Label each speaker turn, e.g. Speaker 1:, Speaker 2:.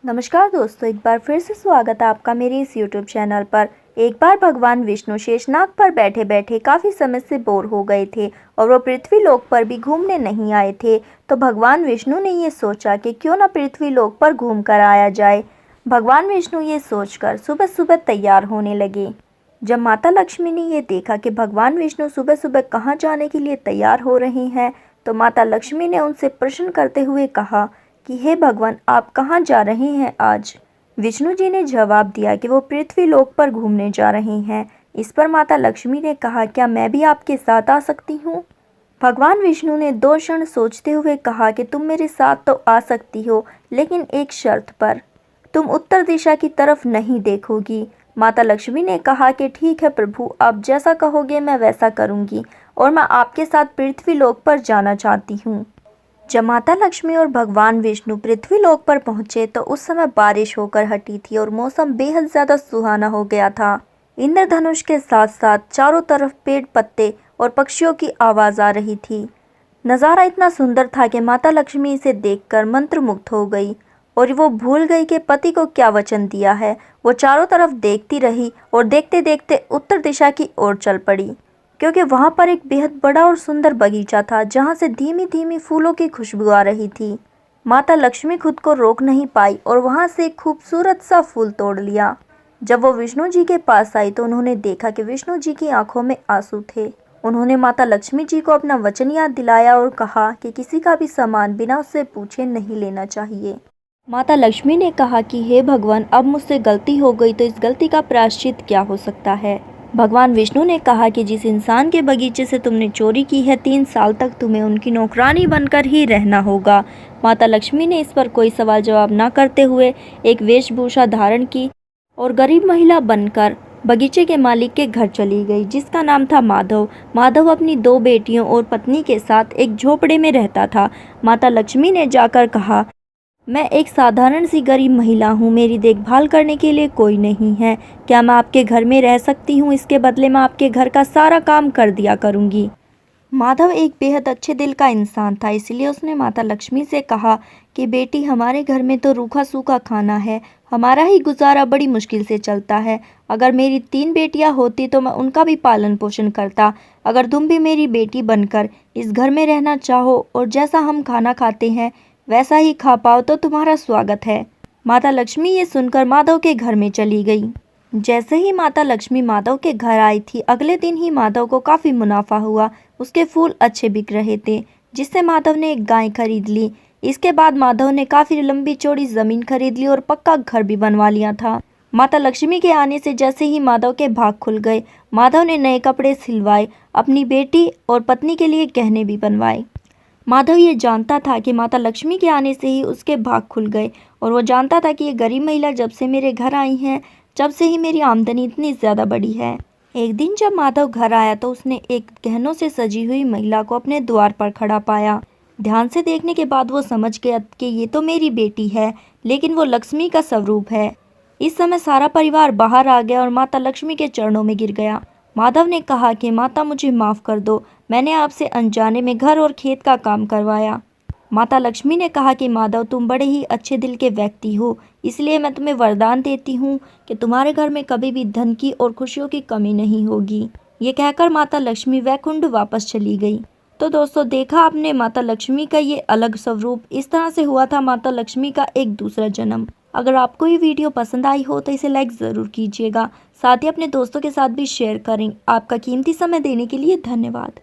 Speaker 1: नमस्कार दोस्तों, एक बार फिर से स्वागत है आपका मेरे इस YouTube चैनल पर। एक बार भगवान विष्णु शेषनाग पर बैठे बैठे काफ़ी समय से बोर हो गए थे और वो पृथ्वी लोक पर भी घूमने नहीं आए थे। तो भगवान विष्णु ने ये सोचा कि क्यों ना पृथ्वी लोक पर घूम कर आया जाए। भगवान विष्णु ये सोचकर सुबह सुबह तैयार होने लगे। जब माता लक्ष्मी ने ये देखा कि भगवान विष्णु सुबह सुबह कहाँ जाने के लिए तैयार हो रहे हैं, तो माता लक्ष्मी ने उनसे प्रश्न करते हुए कहा कि हे भगवान, आप कहाँ जा रहे हैं आज। विष्णु जी ने जवाब दिया कि वो पृथ्वी लोक पर घूमने जा रहे हैं। इस पर माता लक्ष्मी ने कहा, क्या मैं भी आपके साथ आ सकती हूँ। भगवान विष्णु ने 2 क्षण सोचते हुए कहा कि तुम मेरे साथ तो आ सकती हो, लेकिन एक शर्त पर। तुम उत्तर दिशा की तरफ नहीं देखोगी। माता लक्ष्मी ने कहा कि ठीक है प्रभु, आप जैसा कहोगे मैं वैसा करूँगी और मैं आपके साथ पृथ्वी लोक पर जाना चाहती हूँ। जब माता लक्ष्मी और भगवान विष्णु पृथ्वी लोक पर पहुंचे तो उस समय बारिश होकर हटी थी और मौसम बेहद ज़्यादा सुहाना हो गया था। इंद्रधनुष के साथ साथ चारों तरफ पेड़ पत्ते और पक्षियों की आवाज़ आ रही थी। नज़ारा इतना सुंदर था कि माता लक्ष्मी इसे देखकर मंत्रमुग्ध हो गई और वो भूल गई कि पति को क्या वचन दिया है। वो चारों तरफ देखती रही और देखते देखते उत्तर दिशा की ओर चल पड़ी, क्योंकि वहाँ पर एक बेहद बड़ा और सुंदर बगीचा था जहाँ से धीमी धीमी फूलों की खुशबू आ रही थी। माता लक्ष्मी खुद को रोक नहीं पाई और वहाँ से एक खूबसूरत सा फूल तोड़ लिया। जब वो विष्णु जी के पास आई तो उन्होंने देखा कि विष्णु जी की आंखों में आंसू थे। उन्होंने माता लक्ष्मी जी को अपना वचन याद दिलाया और कहा कि किसी का भी सामान बिना उससे पूछे नहीं लेना चाहिए। माता लक्ष्मी ने कहा कि हे भगवान, अब मुझसे गलती हो गई तो इस गलती का प्रायश्चित क्या हो सकता है। भगवान विष्णु ने कहा कि जिस इंसान के बगीचे से तुमने चोरी की है, 3 साल तक तुम्हें उनकी नौकरानी बनकर ही रहना होगा। माता लक्ष्मी ने इस पर कोई सवाल जवाब न करते हुए एक वेशभूषा धारण की और गरीब महिला बनकर बगीचे के मालिक के घर चली गई, जिसका नाम था माधव। माधव अपनी 2 बेटियों और पत्नी के साथ एक झोपड़े में रहता था। माता लक्ष्मी ने जाकर कहा, मैं एक साधारण सी गरीब महिला हूँ, मेरी देखभाल करने के लिए कोई नहीं है। क्या मैं आपके घर में रह सकती हूँ? इसके बदले मैं आपके घर का सारा काम कर दिया करूँगी। माधव एक बेहद अच्छे दिल का इंसान था, इसलिए उसने माता लक्ष्मी से कहा कि बेटी, हमारे घर में तो रूखा सूखा खाना है, हमारा ही गुजारा बड़ी मुश्किल से चलता है। अगर मेरी 3 बेटियां होती तो मैं उनका भी पालन पोषण करता। अगर तुम भी मेरी बेटी बनकर इस घर में रहना चाहो और जैसा हम खाना खाते हैं वैसा ही खा पाओ तो तुम्हारा स्वागत है। माता लक्ष्मी ये सुनकर माधव के घर में चली गई। जैसे ही माता लक्ष्मी माधव के घर आई थी, अगले दिन ही माधव को काफ़ी मुनाफा हुआ। उसके फूल अच्छे बिक रहे थे, जिससे माधव ने एक गाय खरीद ली। इसके बाद माधव ने काफ़ी लंबी चौड़ी ज़मीन खरीद ली और पक्का घर भी बनवा लिया था। माता लक्ष्मी के आने से जैसे ही माधव के भाग खुल गए, माधव ने नए कपड़े सिलवाए, अपनी बेटी और पत्नी के लिए गहने भी बनवाए। माधव ये जानता था कि माता लक्ष्मी के आने से ही उसके भाग खुल गए और वो जानता था कि ये गरीब महिला जब से मेरे घर आई हैं, जब से ही मेरी आमदनी इतनी ज़्यादा बढ़ी है। एक दिन जब माधव घर आया तो उसने एक गहनों से सजी हुई महिला को अपने द्वार पर खड़ा पाया। ध्यान से देखने के बाद वो समझ गया कि ये तो मेरी बेटी है, लेकिन वो लक्ष्मी का स्वरूप है। इस समय सारा परिवार बाहर आ गया और माता लक्ष्मी के चरणों में गिर गया। माधव ने कहा कि माता, मुझे माफ़ कर दो, मैंने आपसे अनजाने में घर और खेत का काम करवाया। माता लक्ष्मी ने कहा कि माधव, तुम बड़े ही अच्छे दिल के व्यक्ति हो, इसलिए मैं तुम्हें वरदान देती हूँ कि तुम्हारे घर में कभी भी धन की और खुशियों की कमी नहीं होगी। ये कहकर माता लक्ष्मी वैकुंठ वापस चली गई। तो दोस्तों, देखा आपने माता लक्ष्मी का ये अलग स्वरूप। इस तरह से हुआ था माता लक्ष्मी का एक दूसरा जन्म। अगर आपको ये वीडियो पसंद आई हो तो इसे लाइक ज़रूर कीजिएगा, साथ ही अपने दोस्तों के साथ भी शेयर करें। आपका कीमती समय देने के लिए धन्यवाद।